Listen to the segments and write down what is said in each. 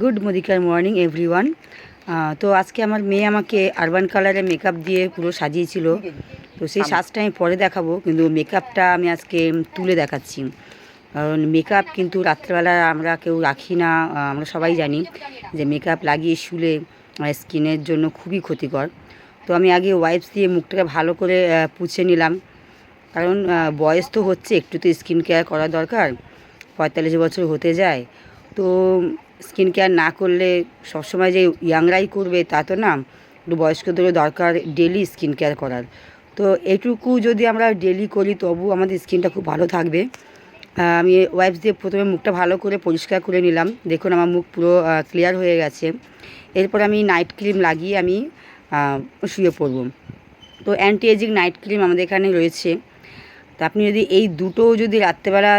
Good morning everyone. তো আজকে আমার মেয়ে আমাকে আরবান কালারের মেকআপ দিয়ে পুরো সাজিয়েছিল। তো সেই সাজটা আমি পরে দেখাবো, কিন্তু মেকআপটা আমি আজকে তুলে দেখাচ্ছি। কারণ মেকআপ কিন্তু রাত্রেবেলা আমরা কেউ রাখি না। আমরা সবাই জানি যে মেকআপ লাগিয়ে শুলে স্কিনের জন্য খুবই ক্ষতিকর। তো আমি আগে ওয়াইপস দিয়ে মুখটাকে ভালো করে পুছে নিলাম, কারণ বয়স তো হচ্ছে, একটু তো স্কিন কেয়ার করা দরকার। 45 বছর হতে যায়, তো স্কিন কেয়ার না করলে সবসময় যে ইয়াংরাই করবে তা তো না, একটু বয়স্কদেরও দরকার ডেলি স্কিন কেয়ার করার। তো এটুকু যদি আমরা ডেলি করি তবু আমাদের স্কিনটা খুব ভালো থাকবে। আমি ওয়াইপস দিয়ে প্রথমে মুখটা ভালো করে পরিষ্কার করে নিলাম। দেখুন আমার মুখ পুরো ক্লিয়ার হয়ে গেছে। এরপর আমি নাইট ক্রিম লাগিয়ে আমি শুয়ে পড়ব। তো অ্যান্টি এজিং নাইট ক্রিম আমাদের এখানে রয়েছে। তো আপনি যদি এই দুটো যদি রাত্রেবেলা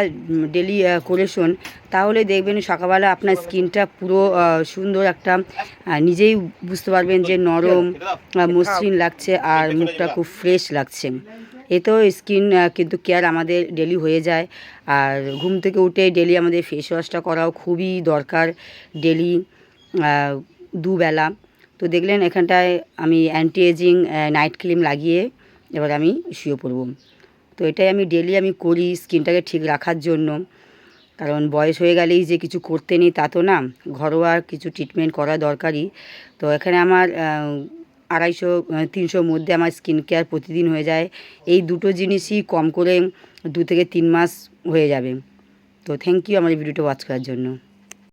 ডেলি করে শোন, তাহলে দেখবেন সকালবেলা আপনার স্কিনটা পুরো সুন্দর একটা, নিজেই বুঝতে পারবেন যে নরম মসৃণ লাগছে আর মুখটা খুব ফ্রেশ লাগছে। এতেও স্কিন কিন্তু কেয়ার আমাদের ডেলি হয়ে যায়। আর ঘুম থেকে উঠে ডেলি আমাদের ফেস ওয়াশটা করাও খুবই দরকার, ডেলি দুবেলা। তো দেখলেন এখানটায় আমি অ্যান্টি এজিং নাইট ক্রিম লাগিয়ে এবার আমি শুয়ে পড়ব। তো এটাই আমি ডেলি করি স্কিনটাকে ঠিক রাখার জন্য। কারণ বয়স হয়ে গেলেই যে কিছু করতে নেই তা তো না, ঘরোয়া কিছু ট্রিটমেন্ট করা দরকারই। তো এখানে আমার 250-300 মধ্যে আমার স্কিন কেয়ার প্রতিদিন হয়ে যায়। এই দুটো জিনিসই কম করে 2 থেকে 3 মাস হয়ে যাবে। তো থ্যাংক ইউ আমার এই ভিডিওটা ওয়াচ করার জন্য।